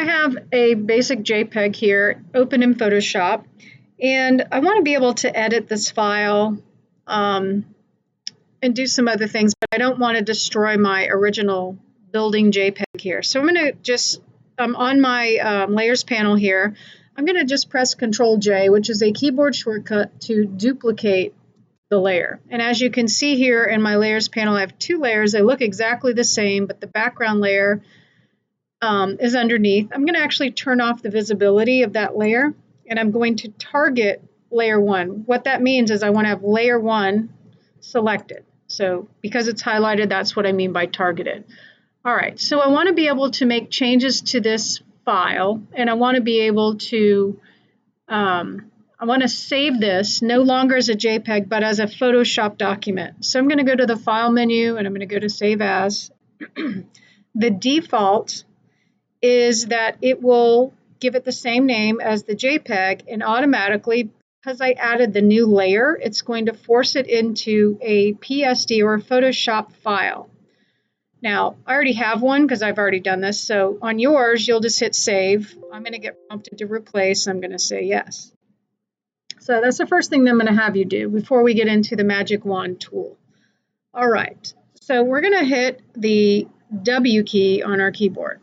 I have a basic JPEG here, open in Photoshop, and I want to be able to edit this file and do some other things, but I don't want to destroy my original building JPEG here. So I'm going to I'm on my layers panel here. I'm going to just press CTRL+J, which is a keyboard shortcut to duplicate the layer. And as you can see here in my layers panel, I have two layers. They look exactly the same, but the background layer is underneath. I'm going to actually turn off the visibility of that layer, and I'm going to target layer 1. What that means is I want to have layer 1 selected. So because it's highlighted, that's what I mean by targeted. All right, so I want to be able to make changes to this file, and I want to be able to I want to save this no longer as a JPEG, but as a Photoshop document. So I'm going to go to the File menu, and I'm going to go to Save As. The default is that it will give it the same name as the JPEG, and automatically, because I added the new layer, it's going to force it into a PSD or a Photoshop file. Now, I already have one because I've already done this, so on yours, you'll just hit Save. I'm going to get prompted to replace. I'm going to say yes. So that's the first thing that I'm going to have you do before we get into the Magic Wand tool. All right, so we're going to hit the W key on our keyboard.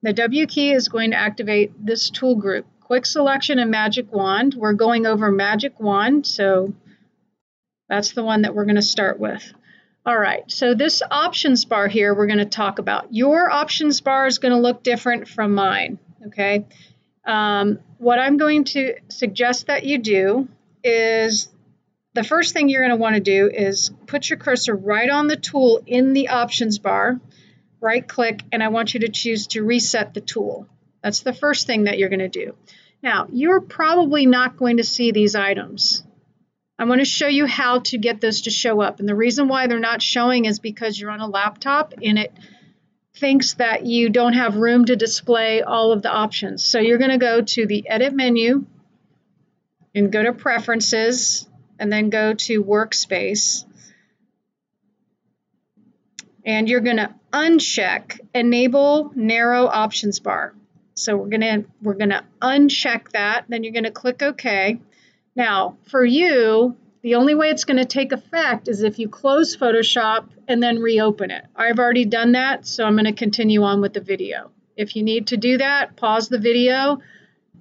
The W key is going to activate this tool group, Quick Selection and Magic Wand. We're going over Magic Wand, so that's the one that we're going to start with. All right, so this options bar here we're going to talk about. Your options bar is going to look different from mine, okay? What I'm going to suggest that you do is the first thing you're going to want to do is put your cursor right on the tool in the options bar, right click, and I want you to choose to reset the tool. That's the first thing that you're going to do. Now, you're probably not going to see these items. I want to show you how to get those to show up. And the reason why they're not showing is because you're on a laptop and it thinks that you don't have room to display all of the options. So you're going to go to the Edit menu and go to Preferences and then go to Workspace. And you're going to uncheck Enable Narrow Options Bar. So we're going to uncheck that. Then you're going to click OK. Now, for you, the only way it's going to take effect is if you close Photoshop and then reopen it. I've already done that, so I'm going to continue on with the video. If you need to do that, pause the video,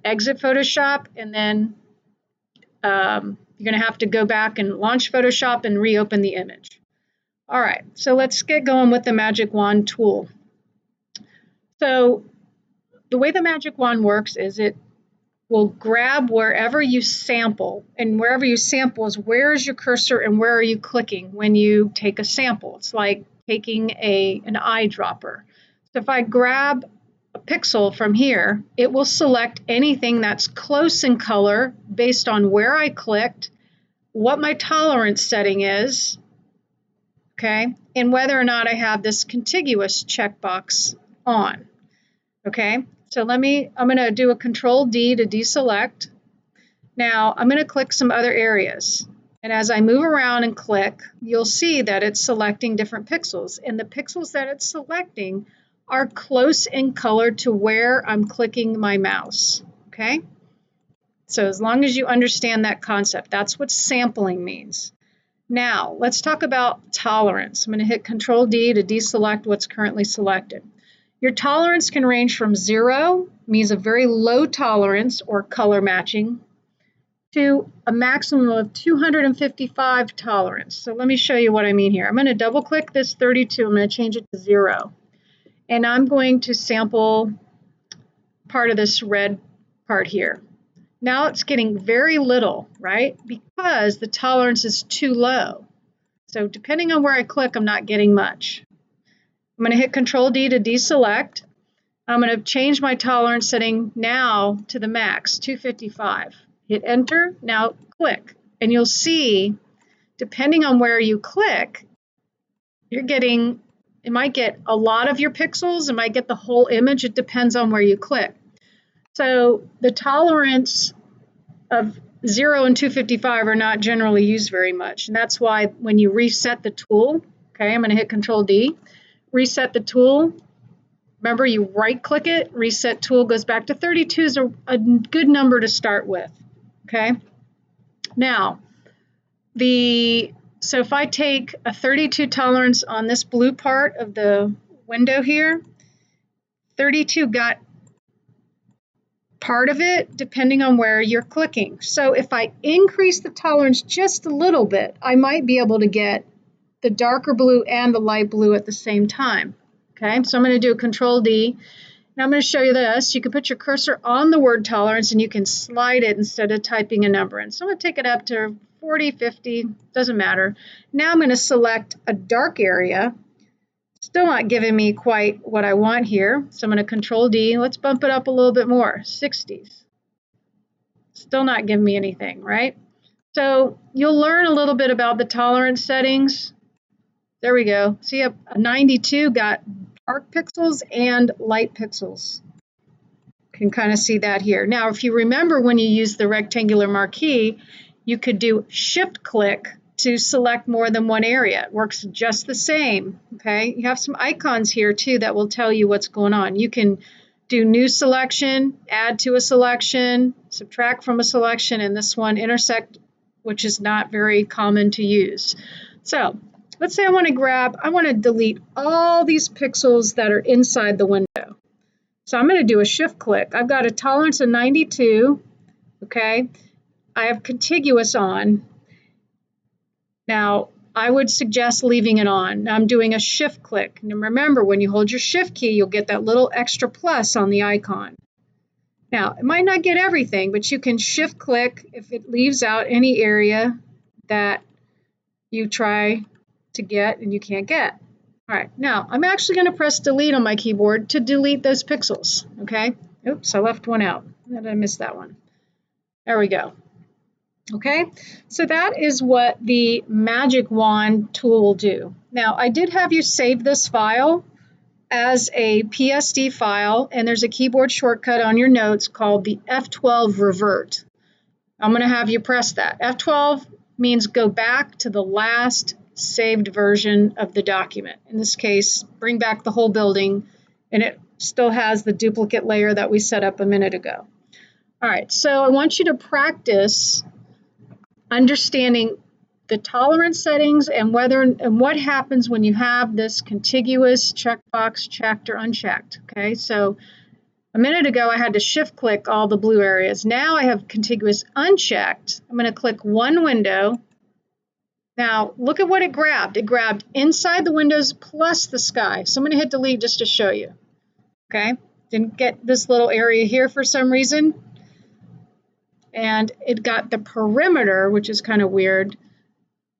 exit Photoshop, and then you're going to have to go back and launch Photoshop and reopen the image. All right, so let's get going with the Magic Wand tool. So the way the Magic Wand works is it will grab wherever you sample, and wherever you sample is where is your cursor and where are you clicking when you take a sample. It's like taking an eyedropper. So if I grab a pixel from here, it will select anything that's close in color based on where I clicked, what my tolerance setting is, okay, and whether or not I have this contiguous checkbox on, okay. So I'm going to do a Control-D to deselect. Now I'm going to click some other areas. And as I move around and click, you'll see that it's selecting different pixels. And the pixels that it's selecting are close in color to where I'm clicking my mouse, okay? So as long as you understand that concept, that's what sampling means. Now let's talk about tolerance. I'm going to hit Control-D to deselect what's currently selected. Your tolerance can range from 0, means a very low tolerance or color matching, to a maximum of 255 tolerance. So let me show you what I mean here. I'm going to double click this 32, I'm going to change it to 0. And I'm going to sample part of this red part here. Now it's getting very little, right? Because the tolerance is too low. So depending on where I click, I'm not getting much. I'm going to hit Control-D to deselect. I'm going to change my tolerance setting now to the max, 255. Hit Enter, now click. And you'll see, depending on where you click, you're getting, it might get a lot of your pixels, it might get the whole image, it depends on where you click. So the tolerance of 0 and 255 are not generally used very much. And that's why when you reset the tool, okay, I'm going to hit Control-D, reset the tool, Remember, you right-click it, reset tool goes back to 32 is a good number to start with, okay? Now, so if I take a 32 tolerance on this blue part of the window here, 32 got part of it depending on where you're clicking. So if I increase the tolerance just a little bit, I might be able to get the darker blue and the light blue at the same time. Okay, so I'm going to do a Control D. Now I'm going to show you this. You can put your cursor on the word tolerance and you can slide it instead of typing a number in. So I'm going to take it up to 40, 50, doesn't matter. Now I'm going to select a dark area. Still not giving me quite what I want here. So I'm going to Control D. Let's bump it up a little bit more, 60s. Still not giving me anything, right? So you'll learn a little bit about the tolerance settings. There we go. See, a 92 got dark pixels and light pixels. You can kind of see that here. Now, if you remember when you use the rectangular marquee, you could do shift click to select more than one area. It works just the same, okay? You have some icons here too that will tell you what's going on. You can do new selection, add to a selection, subtract from a selection, and this one intersect, which is not very common to use. So let's say I want to delete all these pixels that are inside the window. So I'm going to do a shift click. I've got a tolerance of 92, okay? I have contiguous on. Now, I would suggest leaving it on. I'm doing a shift click. And remember, when you hold your shift key, you'll get that little extra plus on the icon. Now, it might not get everything, but you can shift click if it leaves out any area that you try to get and you can't get. All right, now I'm actually going to press delete on my keyboard to delete those pixels, okay? Oops, I left one out. Did I miss that one? There we go. Okay, so that is what the magic wand tool will do. Now, I did have you save this file as a PSD file, and there's a keyboard shortcut on your notes called the F12 revert. I'm going to have you press that. F12 means go back to the last saved version of the document. In this case, bring back the whole building, and it still has the duplicate layer that we set up a minute ago. All right, so I want you to practice understanding the tolerance settings and what happens when you have this contiguous checkbox checked or unchecked. Okay, so a minute ago I had to shift click all the blue areas. Now I have contiguous unchecked. I'm going to click one window. Now look at what it grabbed. It grabbed inside the windows plus the sky. So I'm going to hit delete just to show you. Okay, didn't get this little area here for some reason. And it got the perimeter, which is kind of weird,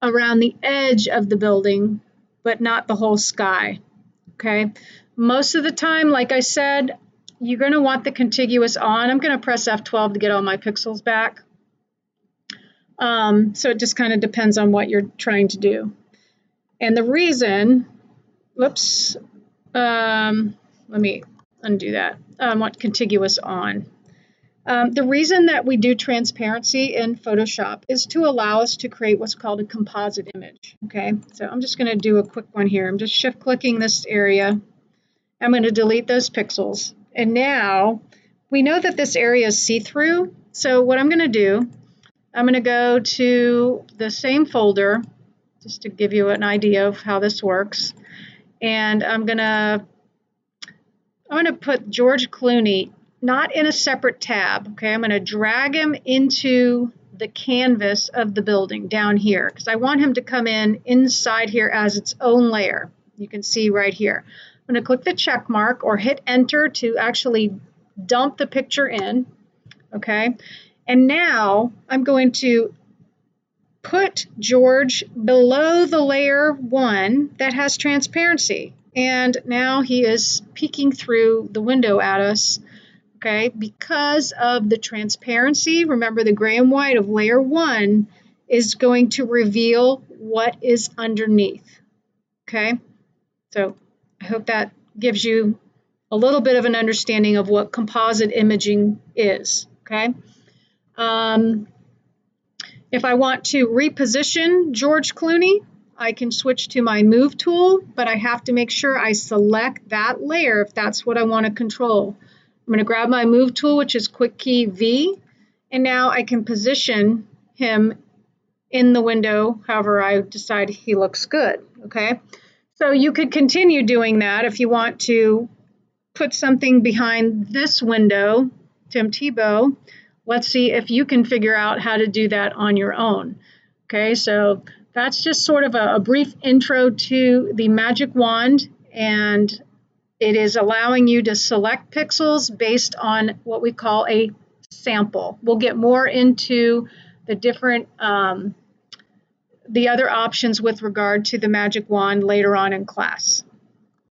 around the edge of the building, but not the whole sky, okay? Most of the time, like I said, you're going to want the contiguous on. I'm going to press F12 to get all my pixels back. So it just kind of depends on what you're trying to do. And the reason, whoops, let me undo that. I want contiguous on. The reason that we do transparency in Photoshop is to allow us to create what's called a composite image, okay? So I'm just going to do a quick one here. I'm just shift clicking this area. I'm going to delete those pixels. And now we know that this area is see-through. So what I'm going to do, I'm going to go to the same folder just to give you an idea of how this works. And I'm going to put George Clooney not in a separate tab, okay? I'm going to drag him into the canvas of the building down here because I want him to come in inside here as its own layer. You can see right here. I'm going to click the check mark or hit enter to actually dump the picture in, okay? And now I'm going to put George below the layer 1 that has transparency. And now he is peeking through the window at us. Okay, because of the transparency, remember the gray and white of layer 1 is going to reveal what is underneath. Okay, so I hope that gives you a little bit of an understanding of what composite imaging is. Okay, if I want to reposition George Clooney, I can switch to my move tool, but I have to make sure I select that layer if that's what I want to control. I'm going to grab my move tool, which is quick key V, and now I can position him in the window however I decide he looks good, okay? So you could continue doing that if you want to put something behind this window, Tim Tebow. Let's see if you can figure out how to do that on your own. Okay, so that's just sort of a brief intro to the magic wand, and it is allowing you to select pixels based on what we call a sample. We'll get more into the different the other options with regard to the magic wand later on in class.